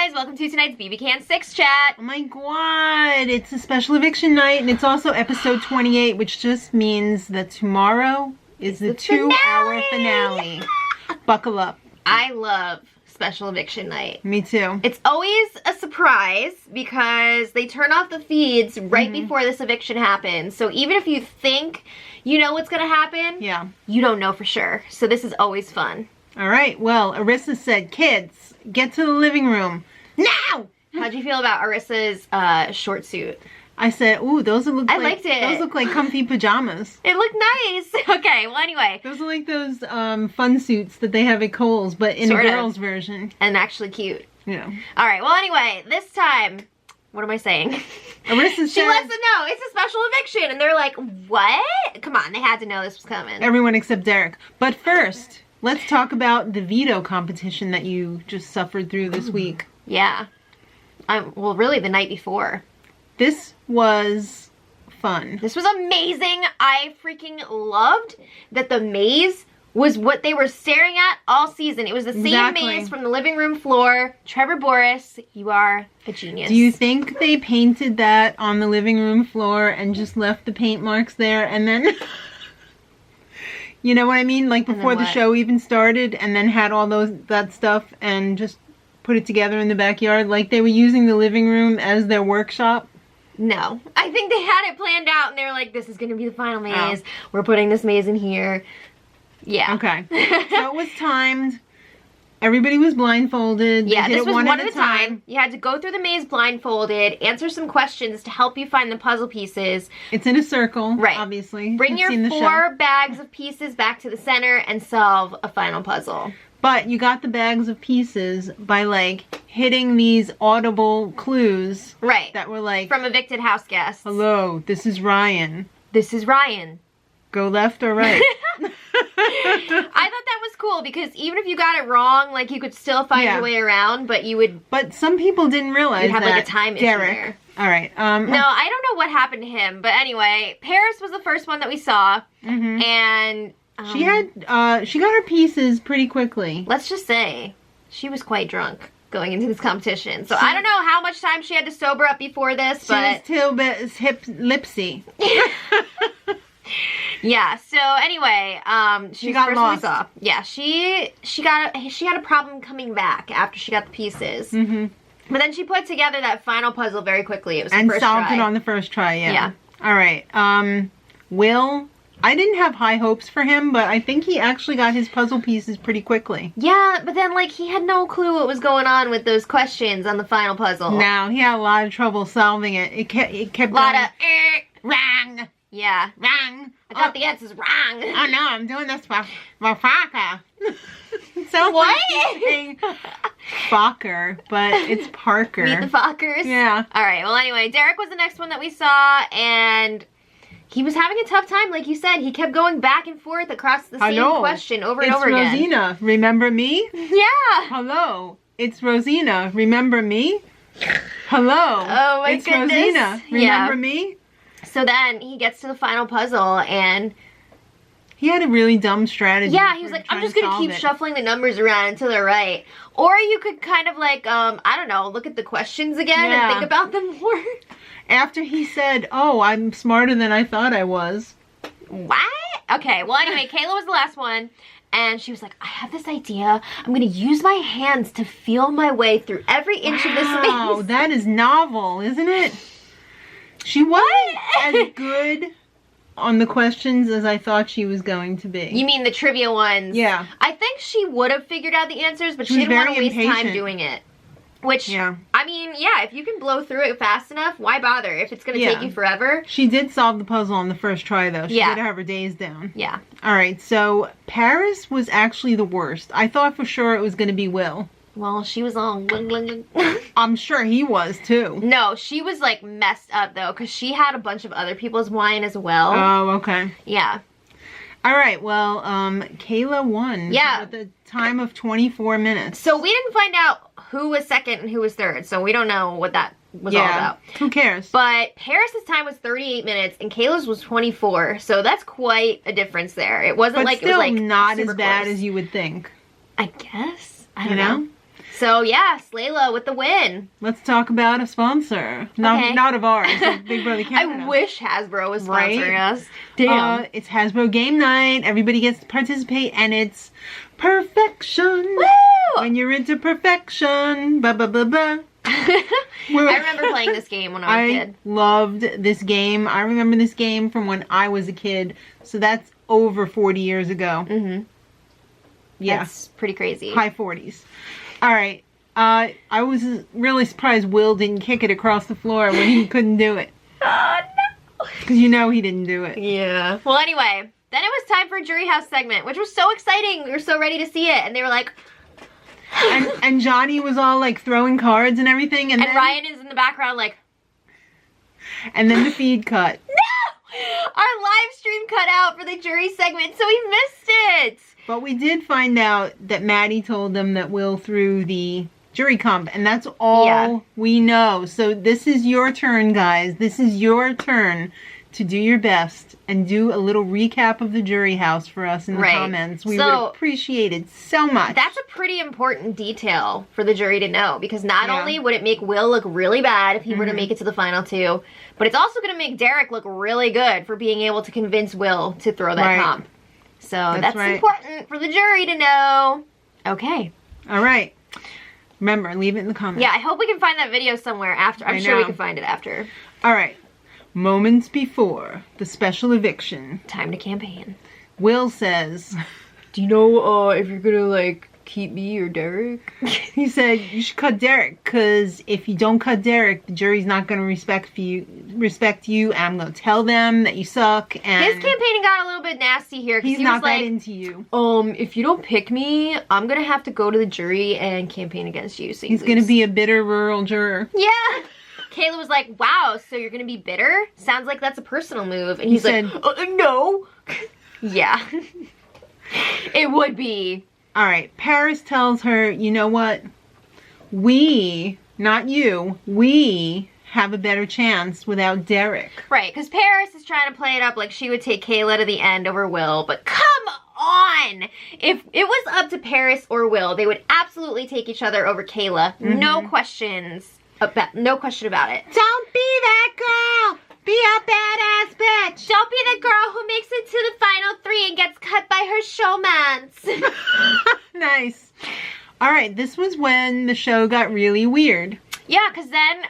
guys, welcome to tonight's BB Can 6 chat. Oh my god, it's a special eviction night and it's also episode 28, which just means that tomorrow is the 2-hour finale. Buckle up. I love special eviction night. Me too. It's always a surprise because they turn off the feeds right before this eviction happens. So even if you think you know what's gonna happen, you don't know for sure. So this is always fun. All right, well, Arissa said, kids, get to the living room now! How'd you feel about Arissa's short suit? I said, ooh, those look I liked it. Those look like comfy pajamas. It looked nice. Okay, well anyway. Those are like those fun suits that they have at Kohl's, but in a girl's version. And actually cute. Yeah. All right, well anyway, this time, what am I saying? Arissa she lets them know it's a special eviction, and they're like, what? Come on, they had to know this was coming. Everyone except Derek. But first, let's talk about the veto competition that you just suffered through this week. Yeah. Well, really the night before. This was fun. This was amazing. I freaking loved that the maze was what they were staring at all season. It was the same maze from the living room floor. Trevor Boris, you are a genius. Do you think they painted that on the living room floor and just left the paint marks there and then... You know what I mean? Like before the show even started and then had all that stuff and just put it together in the backyard? Like they were using the living room as their workshop? No. I think they had it planned out and they were like, this is going to be the final maze. We're putting this maze in here. Yeah. Okay. So it was timed. Everybody was blindfolded. Yeah, they did this was one at a time. You had to go through the maze blindfolded, answer some questions to help you find the puzzle pieces. It's in a circle, right? Obviously. Bring your 4 bags of pieces back to the center and solve a final puzzle. But you got the bags of pieces by like hitting these audible clues. Right. That were like... From evicted house guests. Hello, this is Ryan. This is Ryan. Go left or right? I thought that was cool because even if you got it wrong, like you could still find your way around, but you would... But some people didn't realize you'd have like a time issue there. All right. No, I don't know what happened to him, but anyway, Paris was the first one that we saw, and... she got her pieces pretty quickly. Let's just say, she was quite drunk going into this competition. So I don't know how much time she had to sober up before this, but... She was still lipsy. Yeah, so anyway, she got lost. Yeah, she had a problem coming back after she got the pieces. But then she put together that final puzzle very quickly. It was the first try. And solved it on the first try, yeah. All right. Will, I didn't have high hopes for him, but I think he actually got his puzzle pieces pretty quickly. Yeah, but then like he had no clue what was going on with those questions on the final puzzle. No, he had a lot of trouble solving it. It kept going. A lot of wrong. Yeah. Wrong. I got the answers wrong. Oh no, I'm doing this for Fokker. So what? Fokker, but it's Parker. Meet the Fokkers? Yeah. Alright, well anyway, Derek was the next one that we saw, and he was having a tough time, like you said. He kept going back and forth across the same question over and over again. It's Rosina, remember me? Yeah. Hello, it's Rosina, remember me? Hello. Oh my goodness. It's Rosina, remember me? So then he gets to the final puzzle and... He had a really dumb strategy. Yeah, he was like, I'm just going to keep shuffling the numbers around until they're right. Or you could kind of like, I don't know, look at the questions again and think about them more. After he said, oh, I'm smarter than I thought I was. What? Okay, well anyway, Kayla was the last one. And she was like, I have this idea. I'm going to use my hands to feel my way through every inch of this maze. Wow, that is novel, isn't it? She wasn't as good on the questions as I thought she was going to be. You mean the trivia ones? Yeah. I think she would have figured out the answers, but she didn't want to waste time doing it. Which, I mean, yeah, if you can blow through it fast enough, why bother if it's going to take you forever? She did solve the puzzle on the first try, though. She did have her days down. Yeah. All right, so Paris was actually the worst. I thought for sure it was going to be Will. Well, she was all bling, bling, bling. I'm sure he was, too. No, she was, like, messed up, though, because she had a bunch of other people's wine as well. Oh, okay. Yeah. All right, well, Kayla won. Yeah. With a time of 24 minutes. So we didn't find out who was second and who was third, so we don't know what that was all about. Who cares? But Paris's time was 38 minutes and Kayla's was 24, so that's quite a difference there. It wasn't like it was like not as bad as you would think. I guess. I don't know. So yeah, Slayla with the win. Let's talk about a sponsor. Not of ours, of Big Brother Canada. I wish Hasbro was sponsoring us. Damn. It's Hasbro Game Night. Everybody gets to participate, and it's perfection. Woo! When you're into perfection. Ba ba ba ba. I remember playing this game when I was a kid. I loved this game. I remember this game from when I was a kid. So that's over 40 years ago. Mm-hmm. Yeah. That's pretty crazy. High 40s. All right. I was really surprised Will didn't kick it across the floor when he couldn't do it. Oh, no. Because you know he didn't do it. Yeah. Well, anyway, then it was time for a Jury House segment, which was so exciting. We were so ready to see it. And they were like... and Johnny was all like throwing cards and everything. And then, Ryan is in the background like... And then the feed cut. No! Our live stream cut out for the jury segment, so we missed it. But we did find out that Maddie told them that Will threw the jury comp, and that's all we know. So this is your turn, guys. This is your turn to do your best and do a little recap of the Jury House for us in the comments. We would appreciate it so much. That's a pretty important detail for the jury to know, because not only would it make Will look really bad if he were to make it to the final two, but it's also going to make Derek look really good for being able to convince Will to throw that comp. So that's important for the jury to know. Okay. All right. Remember, leave it in the comments. Yeah, I hope we can find that video somewhere after. I'm sure we can find it after. All right. Moments before the special eviction. Time to campaign. Will says, do you know if you're gonna like keep me or Derek? He said, you should cut Derek, because if you don't cut Derek, the jury's not gonna respect you, and I'm gonna tell them that you suck. And his campaigning got a little bit nasty here. He's not that into you. If you don't pick me, I'm gonna have to go to the jury and campaign against you. So he's gonna be a bitter rural juror. Yeah. Kayla was like, wow, so you're gonna be bitter? Sounds like that's a personal move. And he said, no. Yeah. It would be. All right, Paris tells her, you know what? We, not you, we have a better chance without Derek. Right, because Paris is trying to play it up like she would take Kayla to the end over Will, but come on! If it was up to Paris or Will, they would absolutely take each other over Kayla. Mm-hmm. No question about it. Don't be that girl! Be a badass bitch! Don't be the girl who makes it to the final three and gets cut by her showmans. Nice. All right, this was when the show got really weird. Yeah, because then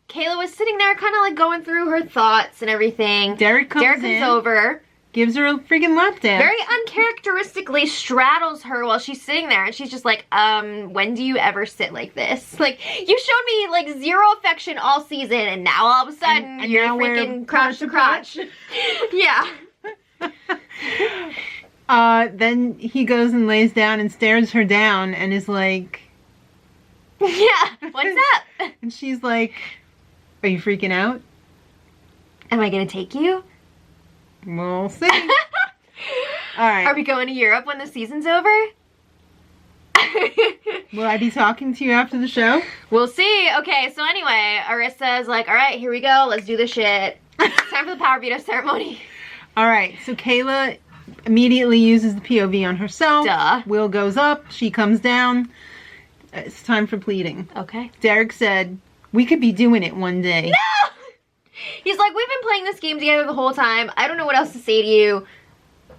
Kayla was sitting there kind of like going through her thoughts and everything. Derek comes over. Gives her a freaking lap dance. Very uncharacteristically straddles her while she's sitting there, and she's just like, when do you ever sit like this? Like, you showed me like zero affection all season, and now all of a sudden and you're now freaking crotch to crotch. Yeah. Then he goes and lays down and stares her down and is like, yeah, what's up? And she's like, are you freaking out? Am I gonna take you? We'll see. All right. Are we going to Europe when the season's over? Will I be talking to you after the show? We'll see. Okay, so anyway, Arissa's like, all right, here we go. Let's do this shit. It's time for the power veto ceremony. All right, so Kayla immediately uses the POV on herself. Duh. Will goes up. She comes down. It's time for pleading. Okay. Derek said, we could be doing it one day. No! He's like, we've been playing this game together the whole time. I don't know what else to say to you.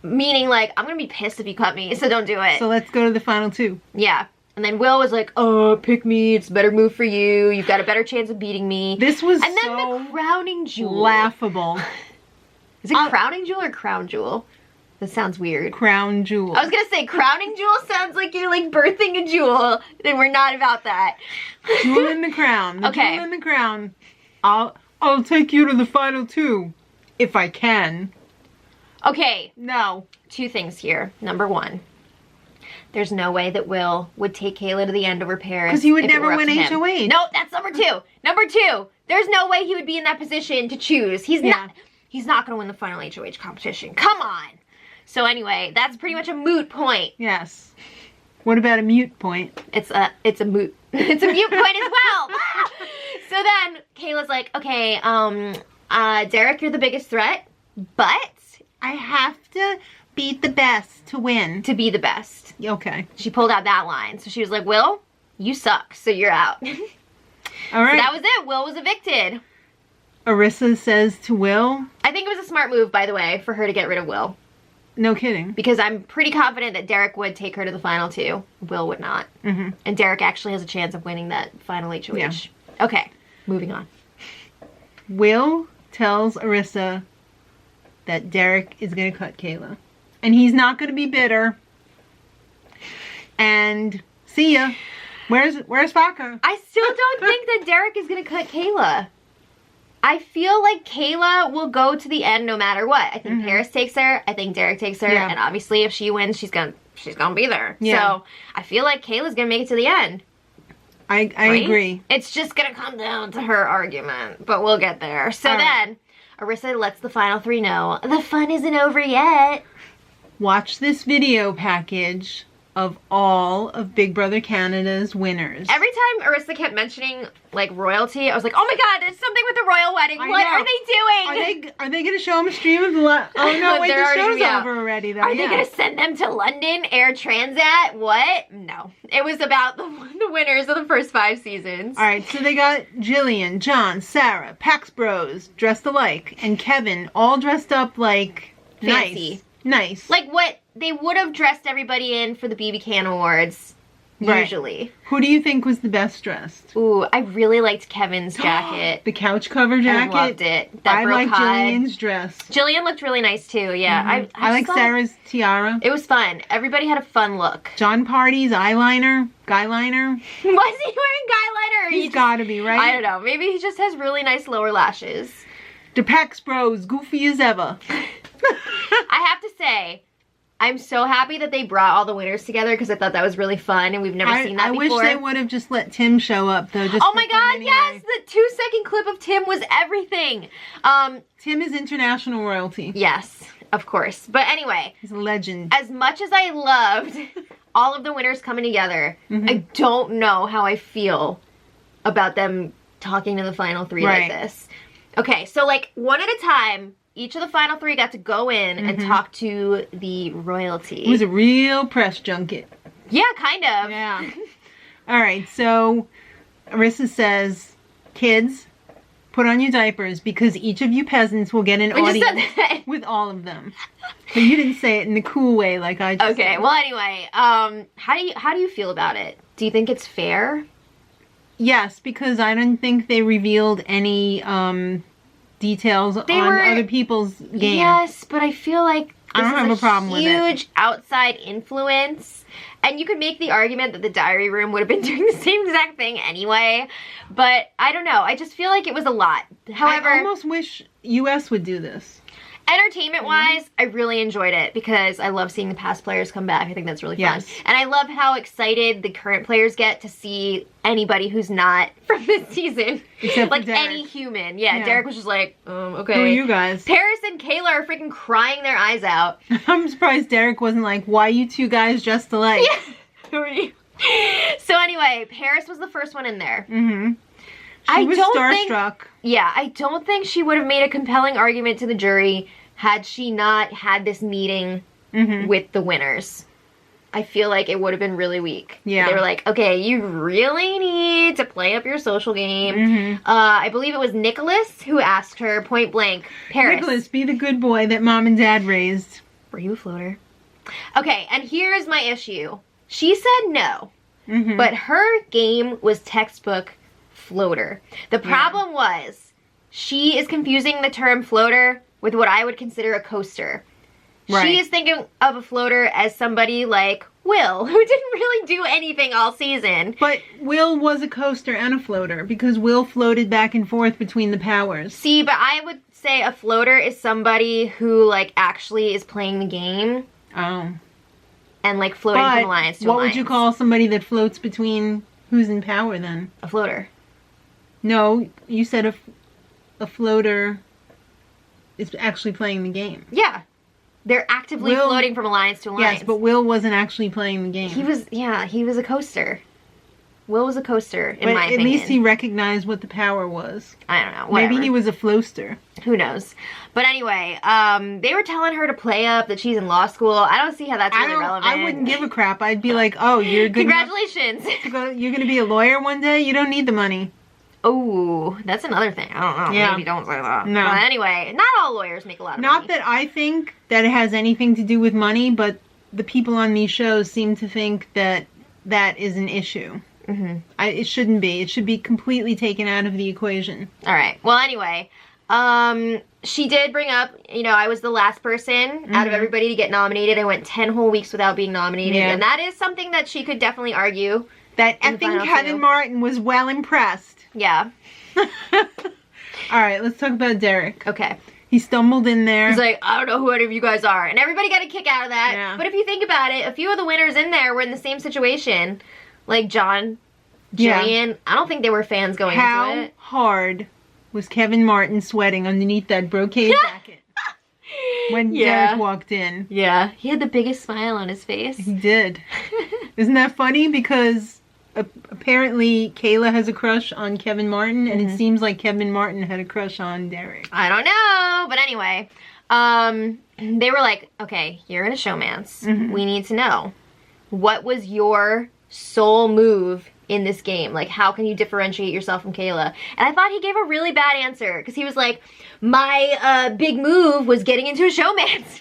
Meaning, like, I'm gonna be pissed if you cut me, so don't do it. So let's go to the final two. Yeah. And then Will was like, oh, pick me. It's a better move for you. You've got a better chance of beating me. This was and then the crowning jewel. Laughable. Is it crowning jewel or crown jewel? That sounds weird. Crown jewel. I was gonna say crowning jewel sounds like you're like birthing a jewel, and we're not about that. Jewel in the crown. The okay. Jewel in the crown. I'll take you to the final two, if I can. Okay. No. Two things here. Number one, there's no way that Will would take Kayla to the end over Paris. Because he would never win HOH. No, that's number two. Number two, there's no way he would be in that position to choose. He's not going to win the final HOH competition. Come on. So anyway, that's pretty much a moot point. Yes. What about a mute point? It's a moot. It's a mute point as well. So then Kayla's like, okay, Derek, you're the biggest threat, but I have to beat the best to win. To be the best. Okay. She pulled out that line. So she was like, Will, you suck, so you're out. All right. So that was it. Will was evicted. Arissa says to Will. I think it was a smart move, by the way, for her to get rid of Will. No kidding. Because I'm pretty confident that Derek would take her to the final 2. Will would not. Mm-hmm. And Derek actually has a chance of winning that final HOH. Yeah. Okay, moving on. Will tells Arissa that Derek is going to cut Kayla. And he's not going to be bitter. And see ya. Where's Vodka? I still don't think that Derek is going to cut Kayla. I feel like Kayla will go to the end no matter what. I think Paris takes her. I think Derek takes her. Yeah. And obviously if she wins, she's gonna be there. Yeah. So I feel like Kayla's going to make it to the end. I agree. It's just going to come down to her argument. But we'll get there. So then, Arissa lets the final 3 know the fun isn't over yet. Watch this video package of all of Big Brother Canada's winners. Every time Arissa kept mentioning, like, royalty, I was like, oh my god, there's something with the royal wedding. What are they doing? Are they going to show them a stream of the... Oh no, wait, the show's over already though. Are they going to send them to London, Air Transat? What? No. It was about the winners of the first 5 seasons. Alright, so they got Jillian, John, Sarah, Pax Bros, dressed alike, and Kevin, all dressed up like... Fancy. Nice. Like what they would have dressed everybody in for the BB Can Awards, usually. Who do you think was the best dressed? Ooh, I really liked Kevin's jacket. The couch cover jacket? I loved it. I like Jillian's dress. Jillian looked really nice too, yeah. I like Sarah's tiara. It was fun. Everybody had a fun look. John Party's eyeliner, guyliner. Was he wearing guyliner? He's gotta be, right? I don't know. Maybe he just has really nice lower lashes. The Pax Bros, goofy as ever. I have to say, I'm so happy that they brought all the winners together because I thought that was really fun and we've never seen that before. I wish they would have just let Tim show up though. Just oh my god, anyway. Yes! The 2-second clip of Tim was everything. Tim is international royalty. Yes, of course. But anyway. He's a legend. As much as I loved all of the winners coming together, I don't know how I feel about them talking to the final 3 like this. Okay, so like one at a time, each of the final 3 got to go in and talk to the royalty. It was a real press junket. Yeah, kind of. Yeah. All right, so Arissa says, kids, put on your diapers because each of you peasants will get an audience with all of them. But you didn't say it in the cool way like I just said. Well, anyway, how do you feel about it? Do you think it's fair? Yes, because I don't think they revealed any details on other people's game. Yes, but I feel like I don't have a problem with it. Huge outside influence. And you could make the argument that the diary room would have been doing the same exact thing anyway. But I don't know. I just feel like it was a lot. However, I almost wish US would do this. Entertainment-wise, I really enjoyed it because I love seeing the past players come back. I think that's really fun. Yes. And I love how excited the current players get to see anybody who's not from this season. Except like for Derek. any human. Yeah, Derek was just like, okay. Who are you guys? Paris and Kayla are freaking crying their eyes out. I'm surprised Derek wasn't like, why you two guys dressed alike? Yeah. Who are you? So anyway, Paris was the first one in there. She was starstruck. Yeah, I don't think she would have made a compelling argument to the jury had she not had this meeting with the winners. I feel like it would have been really weak. Yeah. They were like, okay, you really need to play up your social game. I believe it was Nicholas who asked her point blank, Paris. Nicholas, be the good boy that mom and dad raised. Were you a floater? Okay, and here's my issue. She said no, but her game was textbook floater. The problem was she is confusing the term floater with what I would consider a coaster. Right. She is thinking of a floater as somebody like Will, who didn't really do anything all season. But Will was a coaster and a floater because Will floated back and forth between the powers. See, but I would say a floater is somebody who like actually is playing the game. Oh. And like floating from alliance to what alliance. Would you call somebody that floats between who's in power then? A floater. No, you said a floater is actually playing the game. Yeah. They're actively floating from alliance to alliance. Yes, but Will wasn't actually playing the game. He was a coaster. Will was a coaster, in my opinion. At least he recognized what the power was. I don't know. Whatever. Maybe he was a floaster. Who knows? But anyway, they were telling her to play up that she's in law school. I don't see how that's really relevant. I wouldn't give a crap. I'd be like, oh, you're good. Congratulations. You're going to be a lawyer one day? You don't need the money. Oh, that's another thing. I don't know. Yeah. Maybe don't say that. No. But anyway, not all lawyers make a lot of money. Not that I think that it has anything to do with money, but the people on these shows seem to think that that is an issue. It shouldn't be. It should be completely taken out of the equation. All right. Well, anyway, she did bring up, you know, I was the last person out of everybody to get nominated. I went 10 whole weeks without being nominated. Yeah. And that is something that she could definitely argue. That effing Kevin Martin was well impressed. Yeah. All right, let's talk about Derek. Okay. He stumbled in there. He's like, I don't know who any of you guys are. And everybody got a kick out of that. Yeah. But if you think about it, a few of the winners in there were in the same situation. Like John, Jillian. I don't think they were fans going into it. How hard was Kevin Martin sweating underneath that brocade jacket when Derek walked in? Yeah. He had the biggest smile on his face. He did. Isn't that funny? Because apparently Kayla has a crush on Kevin Martin, and it seems like Kevin Martin had a crush on Derek. I don't know. But anyway, they were like, okay, you're in a showmance. We need to know. What was your sole move in this game? Like, how can you differentiate yourself from Kayla? And I thought he gave a really bad answer, because he was like, my big move was getting into a showmance.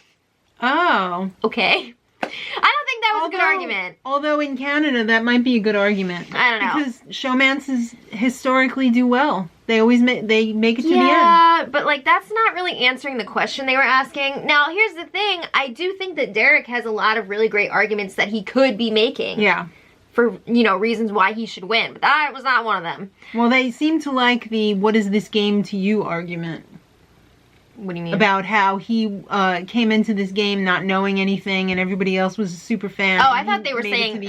Oh. Okay. I don't think that was a good argument. Although in Canada, that might be a good argument. I don't know. Because showmances historically do well. They always make it to the end. Yeah, but like that's not really answering the question they were asking. Now, here's the thing. I do think that Derek has a lot of really great arguments that he could be making. Yeah. For, you know, reasons why he should win. But that was not one of them. Well, they seem to like the what is this game to you argument. What do you mean? About how he came into this game not knowing anything and everybody else was a super fan. Oh, I thought they were saying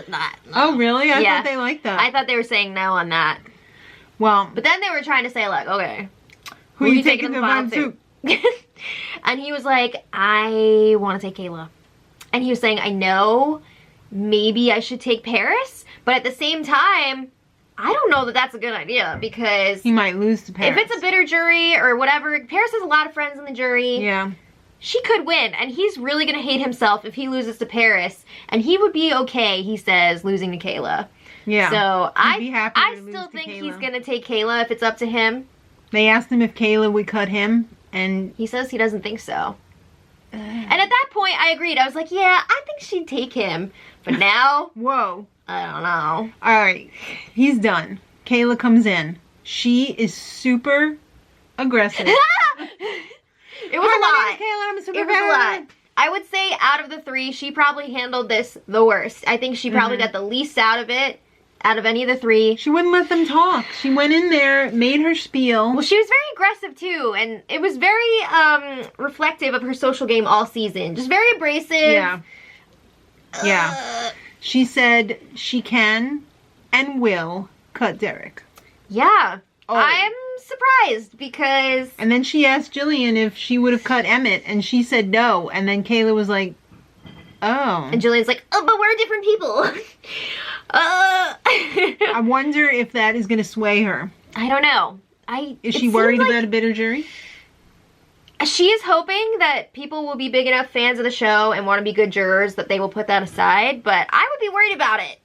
not. Oh, really? I thought they liked that. I thought they were saying no on that. Well. But then they were trying to say, like, okay, who are you taking to the final two? And he was like, I want to take Kayla. And he was saying, I know maybe I should take Paris, but at the same time, I don't know that that's a good idea, because he might lose to Paris. If it's a bitter jury or whatever, Paris has a lot of friends in the jury. Yeah. She could win, and he's really going to hate himself if he loses to Paris, and he would be okay, he says, losing to Kayla. Yeah. So I still think Kayla. He's going to take Kayla if it's up to him. They asked him if Kayla would cut him, and he says he doesn't think so. And at that point, I agreed. I was like, yeah, I think she'd take him. But now, whoa. I don't know. All right, he's done. Kayla comes in. She is super aggressive. It was a lot. Kayla, I'm a super it was a lot. I would say out of the three, she probably handled this the worst. I think she probably got the least out of it, out of any of the three. She wouldn't let them talk. She went in there, made her spiel. Well, she was very aggressive too, and it was very reflective of her social game all season. Just very abrasive. Yeah. Yeah. She said she can and will cut Derek. Yeah. Oh. I'm surprised because... And then she asked Jillian if she would have cut Emmett, and she said no. And then Kayla was like, oh. And Jillian's like, oh, but we're different people. I wonder if that is going to sway her. I don't know. Is she worried about a bitter jury? She is hoping that people will be big enough fans of the show and want to be good jurors that they will put that aside, but I would be worried about it.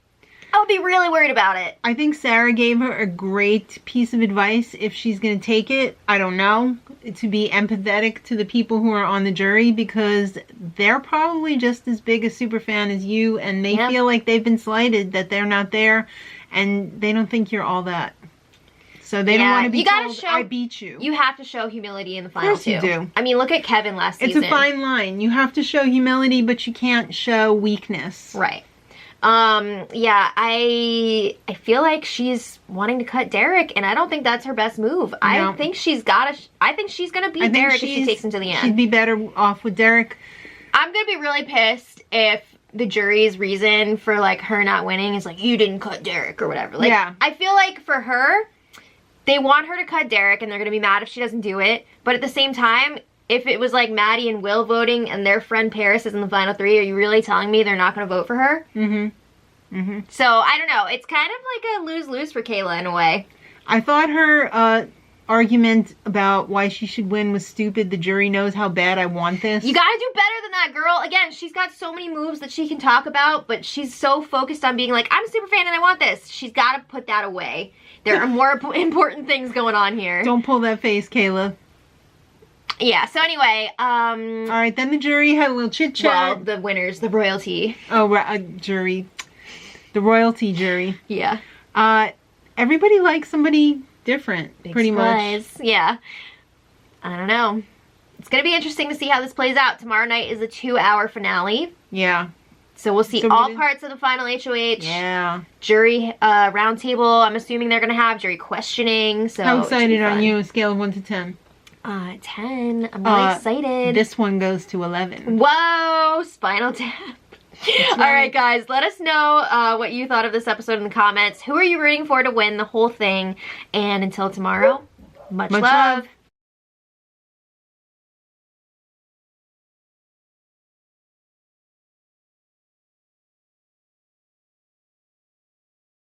I would be really worried about it. I think Sarah gave her a great piece of advice. If she's going to take it, I don't know, to be empathetic to the people who are on the jury, because they're probably just as big a super fan as you, and they feel like they've been slighted, that they're not there, and they don't think you're all that. So they don't want to be told, I beat you. You have to show humility in the final two. Of course you do. I mean, look at Kevin last season. It's a fine line. You have to show humility, but you can't show weakness. Right. Yeah, I feel like she's wanting to cut Derek, and I don't think that's her best move. No. I think she's gonna beat Derek if she takes him to the end. She'd be better off with Derek. I'm gonna be really pissed if the jury's reason for, like, her not winning is, like, you didn't cut Derek or whatever. Like, yeah. I feel like for her, they want her to cut Derek, and they're gonna be mad if she doesn't do it. But at the same time, if it was like Maddie and Will voting and their friend Paris is in the final three, are you really telling me they're not going to vote for her? Mm-hmm. So, I don't know. It's kind of like a lose-lose for Kayla in a way. I thought her argument about why she should win was stupid. The jury knows how bad I want this. You gotta do better than that, girl. Again, she's got so many moves that she can talk about, but she's so focused on being like, I'm a super fan and I want this. She's gotta put that away. There are more important things going on here. Don't pull that face, Kayla. Yeah, so anyway, alright, then the jury had a little chit-chat. Well, the winners, the royalty. Oh, jury. The royalty jury. Yeah. Everybody likes somebody different, Big pretty surprise. much. Yeah. I don't know. It's going to be interesting to see how this plays out. Tomorrow night is a 2-hour finale. Yeah. So we'll see all parts of the final HOH. Yeah. Jury roundtable. I'm assuming they're going to have jury questioning. So how excited are you on a scale of 1 to 10? 10. I'm really excited. This one goes to 11. Whoa! Spinal Tap. Right. Alright guys, let us know what you thought of this episode in the comments. Who are you rooting for to win the whole thing? And until tomorrow, much love.